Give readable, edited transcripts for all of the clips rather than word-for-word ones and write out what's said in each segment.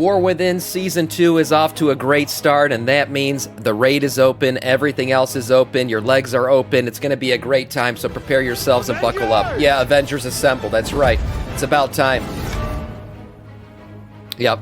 War Within Season 2 is off to a great start, and that means the raid is open, everything else is open, your legs are open. It's going to be a great time, so prepare yourselves and buckle up. Yeah, Avengers Assemble, that's right. It's about time. Yep.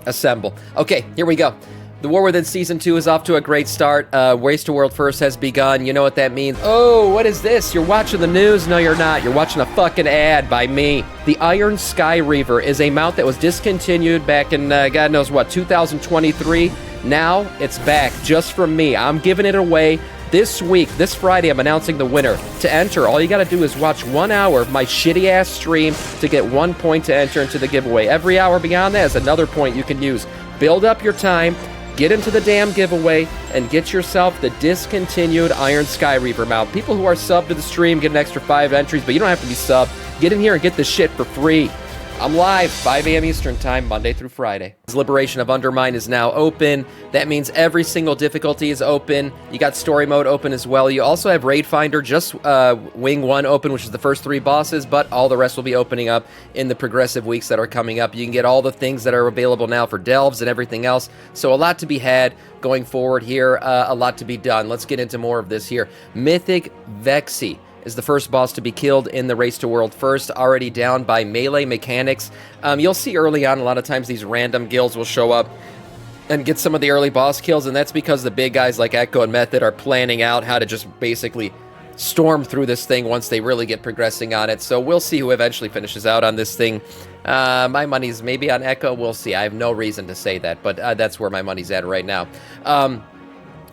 Assemble. Okay, here we go. The War Within Season 2 is off to a great start. Race to World First has begun. You know what that means. Oh, what is this? You're watching the news? No, you're not. You're watching a fucking ad by me. The Iron Sky Reaver is a mount that was discontinued back in, God knows what, 2023. Now, it's back just from me. I'm giving it away this week. This Friday, I'm announcing the winner. To enter, all you gotta do is watch 1 hour of my shitty-ass stream to get 1 point to enter into the giveaway. Every hour beyond that is another point you can use. Build up your time. Get into the damn giveaway and get yourself the discontinued Iron Sky Reaver mount. People who are subbed to the stream get an extra 5 entries, but you don't have to be subbed. Get in here and get this shit for free. I'm live, 5 a.m. Eastern Time, Monday through Friday. Liberation of Undermine is now open. That means every single difficulty is open. You got story mode open as well. You also have Raid Finder, just Wing 1 open, which is the first 3 bosses, but all the rest will be opening up in the progressive weeks that are coming up. You can get all the things that are available now for delves and everything else. So a lot to be had going forward here, a lot to be done. Let's get into more of this here. Mythic Vexy is the first boss to be killed in the Race to World First, already down by melee mechanics. You'll see early on, a lot of times these random guilds will show up and get some of the early boss kills, and that's because the big guys like Echo and Method are planning out how to just basically storm through this thing once they really get progressing on it. So we'll see who eventually finishes out on this thing. My money's maybe on Echo. We'll see. I have no reason to say that, but that's where my money's at right now.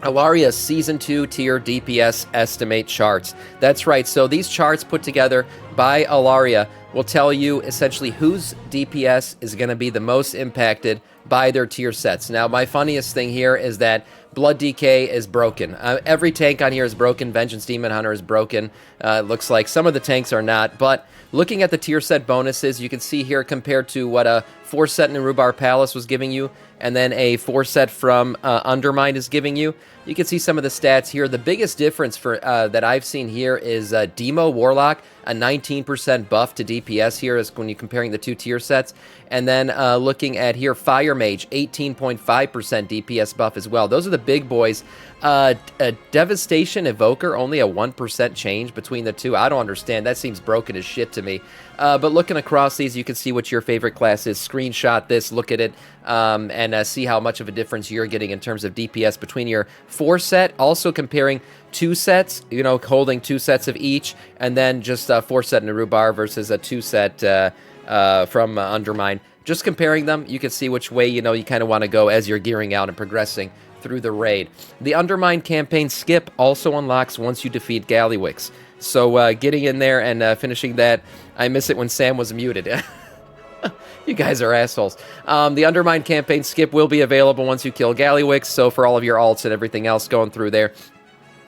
Alaria's Season 2 tier DPS estimate charts. That's right, so these charts put together by Alaria will tell you essentially whose DPS is going to be the most impacted by their tier sets. Now, my funniest thing here is that Blood DK is broken. Every tank on here is broken. Vengeance Demon Hunter is broken. It looks like some of the tanks are not, but looking at the tier set bonuses, you can see here compared to what a 4 set in Rhubarb Palace was giving you, and then a 4 set from Undermine is giving you. You can see some of the stats here. The biggest difference for that I've seen here is Demo Warlock, a 19% buff to DPS here is when you're comparing the 2 tier sets. And then looking at here, Fire Mage, 18.5% DPS buff as well. Those are the big boys. Devastation Evoker, only a 1% change between the two. I don't understand. That seems broken as shit to me. But looking across these, you can see what your favorite class is. Screenshot this, look at it, and see how much of a difference you're getting in terms of DPS between your 4 set. Also comparing 2 sets, you know, holding 2 sets of each, and then just 4 set in a Rhubarb versus a 2 set from Undermine. Just comparing them, you can see which way, you know, you kind of want to go as you're gearing out and progressing through the raid. The Undermine campaign skip also unlocks once you defeat Gallywix. So getting in there and finishing that, I miss it when Sam was muted. You guys are assholes. The Undermine campaign skip will be available once you kill Gallywix, so for all of your alts and everything else going through there,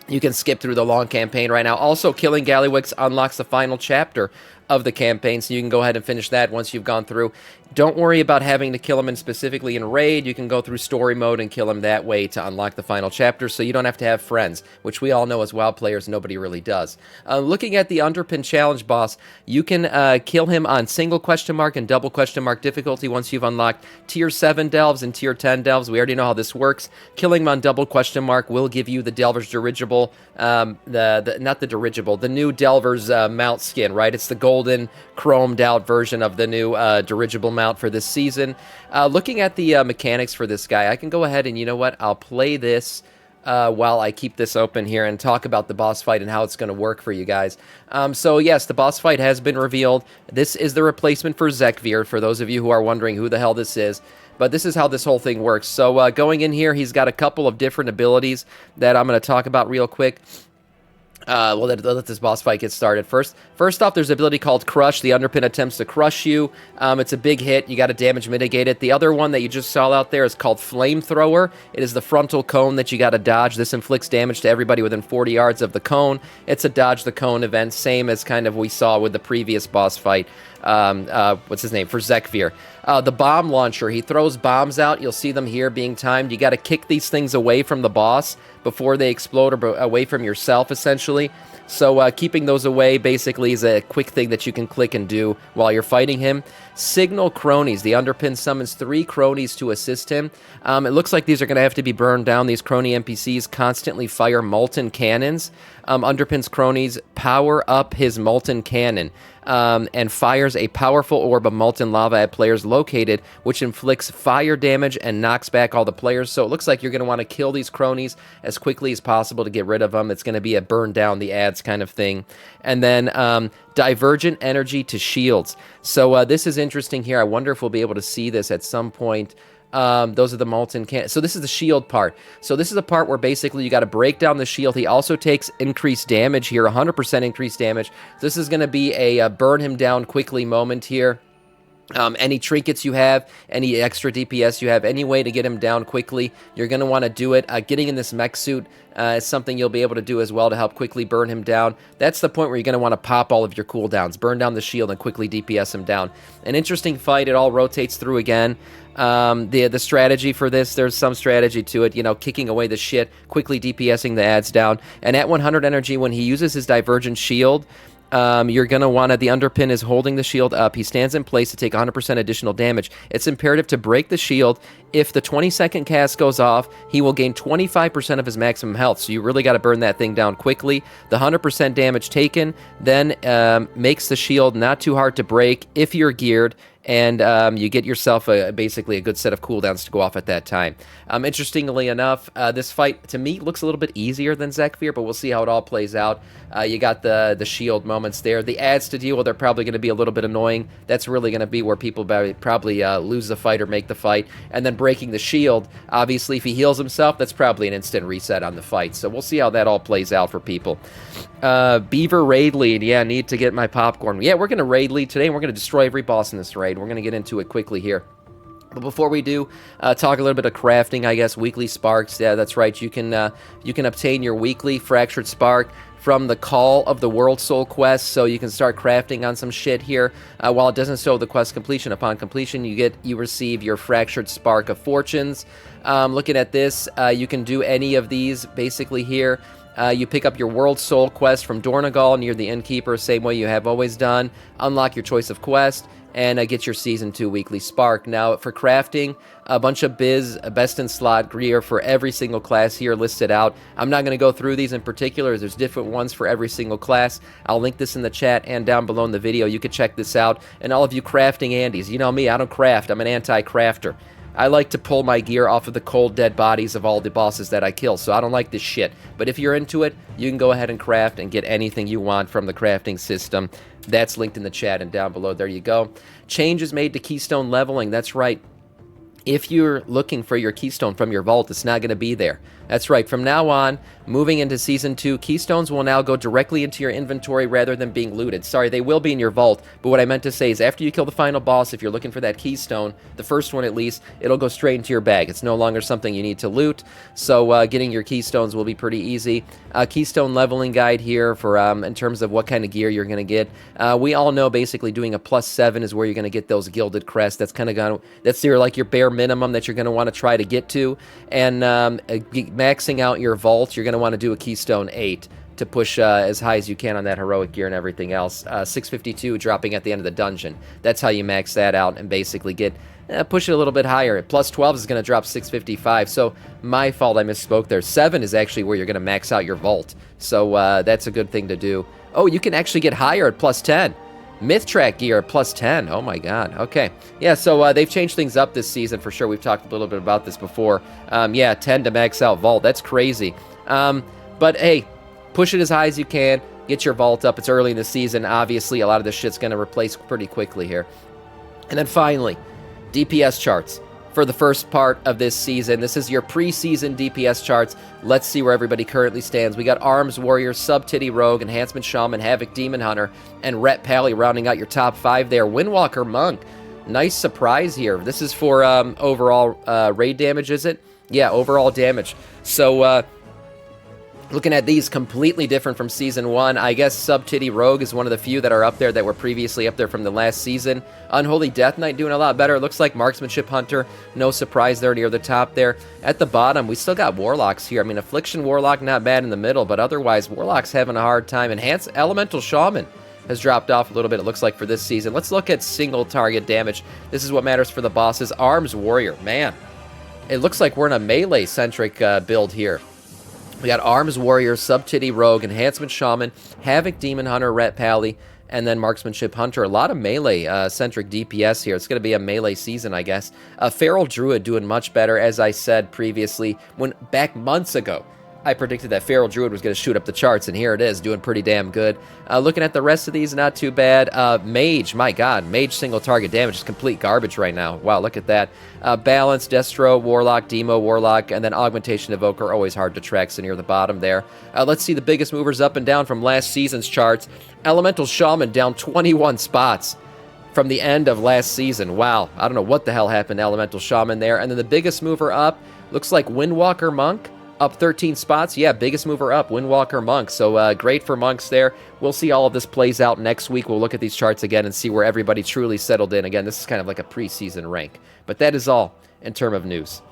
you can skip through the long campaign right now. Also, killing Gallywix unlocks the final chapter of the campaign, so you can go ahead and finish that once you've gone through. Don't worry about having to kill him specifically in raid. You can go through story mode and kill him that way to unlock the final chapter, so you don't have to have friends, which we all know as WoW players nobody really does. Looking at the Underpin challenge boss, you can kill him on single ? And double ? difficulty once you've unlocked tier 7 delves and tier 10 delves. We already know how this works. Killing him on double ? will give you the Delver's dirigible, not the dirigible, the new Delver's mount skin, right? It's the golden chromed out version of the new dirigible mount for this season. Looking at the mechanics for this guy, I can go ahead and, you know what, I'll play this while I keep this open here and talk about the boss fight and how it's going to work for you guys. So yes, the boss fight has been revealed. This is the replacement for Zekvir, for those of you who are wondering who the hell this is. But this is how this whole thing works. So going in here, he's got a couple of different abilities that I'm going to talk about real quick. Well, let this boss fight get started. First off, there's an ability called Crush. The Underpin attempts to crush you. It's a big hit. You got to damage mitigate it. The other one that you just saw out there is called Flamethrower. It is the frontal cone that you got to dodge. This inflicts damage to everybody within 40 yards of the cone. It's a dodge the cone event, same as kind of we saw with the previous boss fight. what's his name, for Zekvir. The bomb launcher, he throws bombs out. You'll see them here being timed. You got to kick these things away from the boss before they explode, or away from yourself, essentially. So keeping those away basically is a quick thing that you can click and do while you're fighting him. Signal cronies. The Underpin summons 3 cronies to assist him. It looks like these are going to have to be burned down. These crony NPCs constantly fire molten cannons. Underpin's cronies power up his molten cannon. And fires a powerful orb of molten lava at players located, which inflicts fire damage and knocks back all the players. So it looks like you're going to want to kill these cronies as quickly as possible to get rid of them. It's going to be a burn down the ads kind of thing. And then divergent energy to shields. So this is interesting here. I wonder if we'll be able to see this at some point. Those are the molten can. So this is the shield part. So this is a part where basically you got to break down the shield. He also takes increased damage here, 100% increased damage. This is going to be a burn him down quickly moment here. Any trinkets you have, any extra DPS you have, any way to get him down quickly, you're going to want to do it. Getting in this mech suit is something you'll be able to do as well to help quickly burn him down. That's the point where you're going to want to pop all of your cooldowns, burn down the shield, and quickly DPS him down. An interesting fight. It all rotates through again. The strategy for this, there's some strategy to it, you know, kicking away the shit, quickly DPSing the ads down. And at 100 energy, when he uses his divergent shield, you're going to want to, the Underpin is holding the shield up. He stands in place to take 100% additional damage. It's imperative to break the shield. If the 20-second cast goes off, he will gain 25% of his maximum health. So you really got to burn that thing down quickly. The 100% damage taken then makes the shield not too hard to break if you're geared. And you get yourself basically a good set of cooldowns to go off at that time. Interestingly enough, this fight, to me, looks a little bit easier than Zekvir, but we'll see how it all plays out. You got the shield moments there. The ads to deal with are probably going to be a little bit annoying. That's really going to be where people probably lose the fight or make the fight. And then breaking the shield, obviously, if he heals himself, that's probably an instant reset on the fight. So we'll see how that all plays out for people. Beaver raid lead. Yeah, need to get my popcorn. Yeah, we're going to raid lead today, and we're going to destroy every boss in this raid. We're going to get into it quickly here. But before we do, talk a little bit of crafting, I guess. Weekly sparks. Yeah, that's right. You can obtain your weekly fractured spark from the Call of the World Soul quest, so you can start crafting on some shit here. While it doesn't show the quest completion, upon completion, you receive your fractured spark of fortunes. Looking at this, you can do any of these basically here. You pick up your World Soul quest from Dornagal near the Innkeeper, same way you have always done. Unlock your choice of quest, and get your Season 2 weekly spark. Now, for crafting, a bunch of best in slot gear for every single class here listed out. I'm not going to go through these in particular. There's different ones for every single class. I'll link this in the chat and down below in the video. You can check this out. And all of you crafting Andes, you know me, I don't craft. I'm an anti-crafter. I like to pull my gear off of the cold, dead bodies of all the bosses that I kill, so I don't like this shit. But if you're into it, you can go ahead and craft and get anything you want from the crafting system. That's linked in the chat and down below. There you go. Changes made to keystone leveling. That's right. If you're looking for your keystone from your vault, it's not going to be there. That's right. From now on, moving into Season 2, keystones will now go directly into your inventory rather than being looted. Sorry, they will be in your vault, but what I meant to say is after you kill the final boss, if you're looking for that keystone, the first one at least, it'll go straight into your bag. It's no longer something you need to loot, so getting your keystones will be pretty easy. Keystone leveling guide here for in terms of what kind of gear you're going to get. We all know basically doing a +7 is where you're going to get those gilded crests. That's kind of that's your bare minimum that you're going to want to try to get to, and maxing out your vault, you're going to want to do a Keystone 8 to push as high as you can on that heroic gear and everything else. 652 dropping at the end of the dungeon. That's how you max that out and basically get push it a little bit higher. +12 is going to drop 655. So my fault, I misspoke there. 7 is actually where you're going to max out your vault. So that's a good thing to do. Oh, you can actually get higher at +10. Myth track gear at +10. Oh my god. Okay. Yeah, so they've changed things up this season for sure. We've talked a little bit about this before. Yeah, 10 to max out vault. That's crazy. But hey, push it as high as you can. Get your vault up. It's early in the season. Obviously, a lot of this shit's going to replace pretty quickly here. And then finally, DPS charts for the first part of this season. This is your preseason DPS charts. Let's see where everybody currently stands. We got Arms Warrior, Sub-Titty Rogue, Enhancement Shaman, Havoc Demon Hunter, and Ret Pally rounding out your top 5 there. Windwalker Monk. Nice surprise here. This is for overall raid damage, is it? Yeah, overall damage. So Looking at these, completely different from Season 1. I guess Sub-Titty Rogue is one of the few that are up there that were previously up there from the last season. Unholy Death Knight doing a lot better. It looks like Marksmanship Hunter, no surprise there near the top there. At the bottom, we still got Warlocks here. I mean, Affliction Warlock, not bad in the middle, but otherwise, Warlock's having a hard time. Enhanced Elemental Shaman has dropped off a little bit, it looks like, for this season. Let's look at single target damage. This is what matters for the bosses. Arms Warrior, man. It looks like we're in a melee-centric build here. We got Arms Warrior, Sub-Titty Rogue, Enhancement Shaman, Havoc Demon Hunter, Ret Pally, and then Marksmanship Hunter. A lot of melee-centric DPS here. It's going to be a melee season, I guess. Feral Druid doing much better, as I said previously, when back months ago, I predicted that Feral Druid was going to shoot up the charts, and here it is, doing pretty damn good. Looking at the rest of these, not too bad. Mage, my god, Mage single target damage is complete garbage right now. Wow, look at that. Balance, Destro, Warlock, Demo, Warlock, and then Augmentation Evoker, always hard to track, so near the bottom there. Let's see the biggest movers up and down from last season's charts. Elemental Shaman down 21 spots from the end of last season. Wow, I don't know what the hell happened to Elemental Shaman there. And then the biggest mover up, looks like Windwalker Monk. Up 13 spots. Yeah, biggest mover up, Windwalker Monk. So great for monks there. We'll see all of this plays out next week. We'll look at these charts again and see where everybody truly settled in. Again, this is kind of like a preseason rank. But that is all in terms of news.